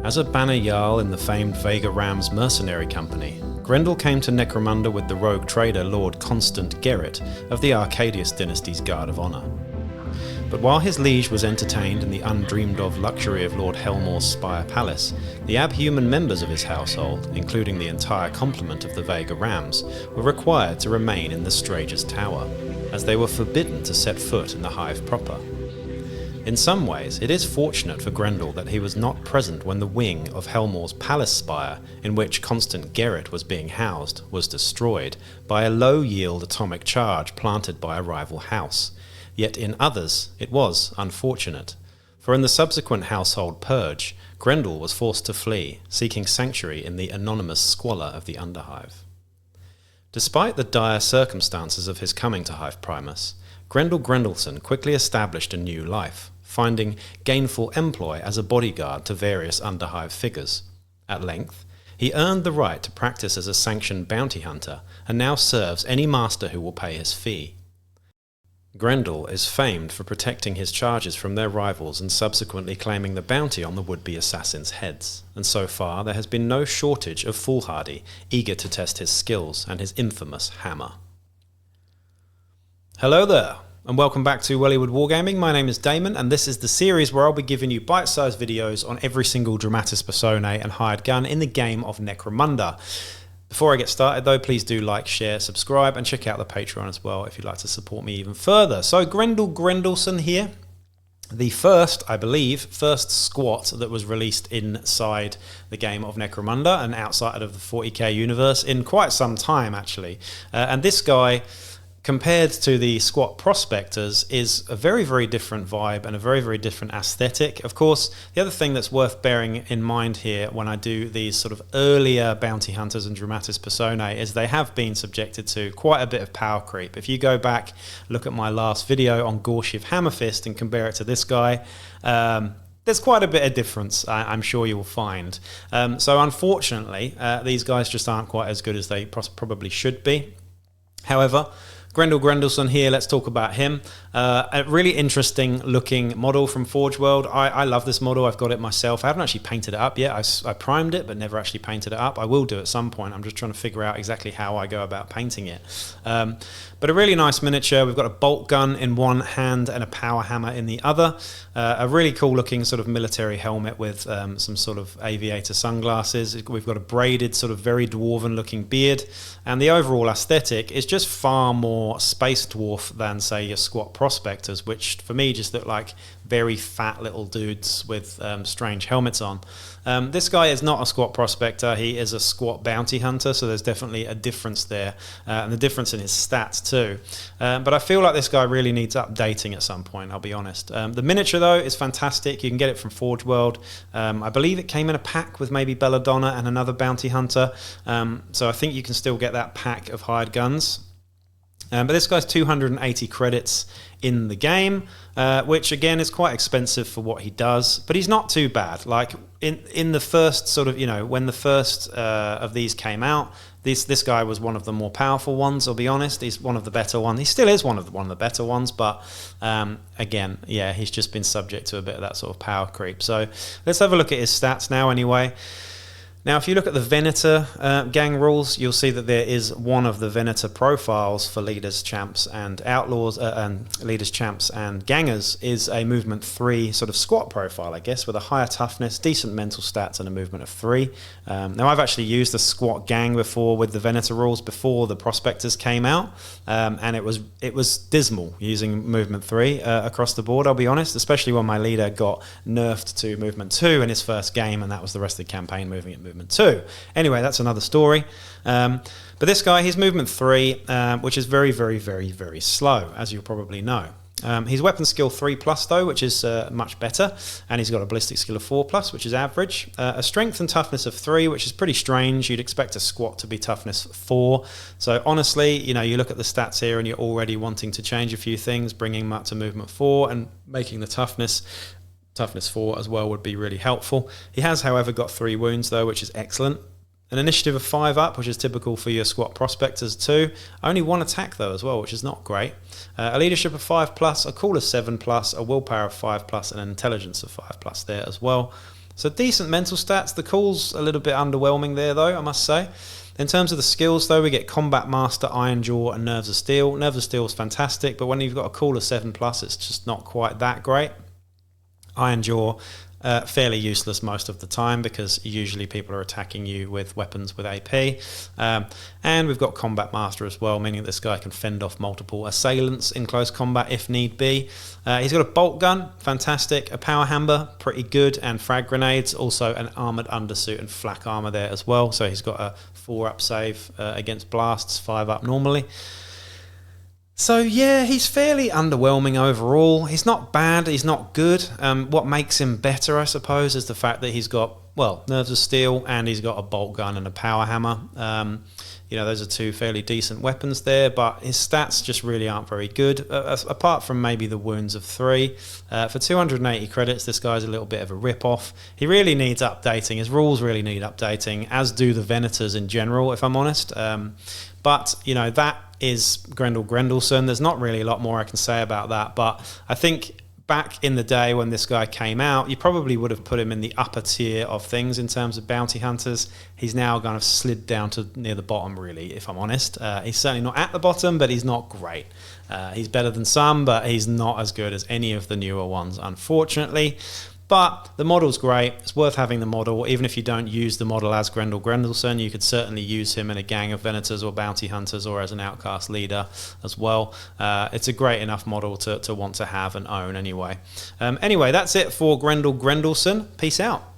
As a banner jarl in the famed Vega Rams mercenary company, Grendel came to Necromunda with the rogue trader Lord Constant Gerrit of the Arcadius dynasty's Guard of Honour. But while his liege was entertained in the undreamed-of luxury of Lord Helmor's Spire Palace, the abhuman members of his household, including the entire complement of the Vega Rams, were required to remain in the Strager's Tower, as they were forbidden to set foot in the Hive proper. In some ways, it is fortunate for Grendel that he was not present when the wing of Helmor's palace spire, in which Constant Gerrit was being housed, was destroyed by a low-yield atomic charge planted by a rival house. Yet in others, it was unfortunate, for in the subsequent household purge, Grendel was forced to flee, seeking sanctuary in the anonymous squalor of the Underhive. Despite the dire circumstances of his coming to Hive Primus, Grendl Grendlsen quickly established a new life, finding gainful employ as a bodyguard to various Underhive figures. At length, he earned the right to practice as a sanctioned bounty hunter, and now serves any master who will pay his fee. Grendel is famed for protecting his charges from their rivals and subsequently claiming the bounty on the would-be assassins' heads, and so far there has been no shortage of foolhardy, eager to test his skills and his infamous hammer. Hello there, and welcome back to Wellywood Wargaming. My name is Damon, and this is the series where I'll be giving you bite-sized videos on every single Dramatis Personae and hired gun in the game of Necromunda. Before I get started though, please do like, share, subscribe, and check out the Patreon as well if you'd like to support me even further. So Grendl Grendlsen here, the first squat that was released inside the game of Necromunda and outside of the 40k universe in quite some time actually. And this guy, compared to the squat prospectors, is a very, very different vibe and a very, very different aesthetic. Of course, the other thing that's worth bearing in mind here when I do these sort of earlier bounty hunters and Dramatis Personae is they have been subjected to quite a bit of power creep. If you go back, look at my last video on Gorshiv Hammerfist and compare it to this guy, there's quite a bit of difference, I'm sure you will find. So unfortunately, these guys just aren't quite as good as they probably should be. However, Grendl Grendlsen here, let's talk about him. A really interesting looking model from Forge World. I love this model, I've got it myself. I haven't actually painted it up yet. I primed it, but never actually painted it up. I will do at some point. I'm just trying to figure out exactly how I go about painting it. But a really nice miniature. We've got a bolt gun in one hand and a power hammer in the other. A really cool looking sort of military helmet with some sort of aviator sunglasses. We've got a braided sort of very dwarven looking beard. And the overall aesthetic is just far more space dwarf than say your squat prospectors, which for me just look like very fat little dudes with strange helmets on. This guy is not a squat prospector, he is a squat bounty hunter, so there's definitely a difference there, and the difference in his stats too. But I feel like this guy really needs updating at some point, I'll be honest. The miniature though is fantastic. You can get it from Forge World. I believe it came in a pack with maybe Belladonna and another bounty hunter, so I think you can still get that pack of hired guns. But this guy's 280 credits in the game, which again is quite expensive for what he does, but he's not too bad. Like in the first sort of, when the first of these came out, this guy was one of the more powerful ones, I'll be honest. He's one of the better ones. He still is one of the better ones, but again, yeah, he's just been subject to a bit of that sort of power creep. So let's have a look at his stats now anyway. Now, if you look at the Venator gang rules, you'll see that there is one of the Venator profiles for leaders, champs, and outlaws, and leaders, champs, and gangers is a movement 3 sort of squat profile, I guess, with a higher toughness, decent mental stats, and a movement of 3. Now, I've actually used the squat gang before with the Venator rules before the prospectors came out, and it was dismal using movement 3 across the board, I'll be honest, especially when my leader got nerfed to movement 2 in his first game, and that was the rest of the campaign moving at movement 2. Anyway, that's another story. But this guy, he's movement 3, which is very, very, very, very slow, as you'll probably know. He's weapon skill 3+ though, which is much better, and he's got a ballistic skill of 4+, which is average. A strength and toughness of 3, which is pretty strange. You'd expect a squat to be toughness 4. So honestly, you look at the stats here and you're already wanting to change a few things, bringing him up to movement 4 and making the toughness 4 as well would be really helpful. He has, however, got 3 wounds though, which is excellent. An initiative of 5 up, which is typical for your squat prospectors too. Only 1 attack though as well, which is not great. A leadership of 5+, a cool of 7+, a willpower of 5+, and an intelligence of 5+ there as well. So decent mental stats. The cool's a little bit underwhelming there, though, I must say. In terms of the skills, though, we get Combat Master, Iron Jaw, and Nerves of Steel. Nerves of Steel is fantastic, but when you've got a cool of 7+, it's just not quite that great. Iron Jaw, fairly useless most of the time because usually people are attacking you with weapons with AP. And we've got Combat Master as well, meaning that this guy can fend off multiple assailants in close combat if need be. He's got a bolt gun, fantastic. A power hammer, pretty good. And frag grenades, also an armoured undersuit and flak armour there as well. So he's got a 4-up save against blasts, 5-up normally. So yeah, he's fairly underwhelming overall. He's not bad, he's not good. What makes him better, I suppose, is the fact that he's got, well, Nerves of Steel and he's got a bolt gun and a power hammer. You know, those are two fairly decent weapons there, but his stats just really aren't very good, apart from maybe the wounds of 3. For 280 credits, this guy's a little bit of a rip-off. He really needs updating. His rules really need updating, as do the Venators in general, if I'm honest. But, you know, that is Grendl Grendlsen. There's not really a lot more I can say about that, but I think back in the day when this guy came out, you probably would have put him in the upper tier of things in terms of bounty hunters. He's now kind of slid down to near the bottom, really, if I'm honest. He's certainly not at the bottom, but he's not great. He's better than some, but he's not as good as any of the newer ones, unfortunately. But the model's great. It's worth having the model. Even if you don't use the model as Grendl Grendlsen, you could certainly use him in a gang of Venators or bounty hunters or as an outcast leader as well. It's a great enough model to want to have and own anyway. Anyway, that's it for Grendl Grendlsen. Peace out.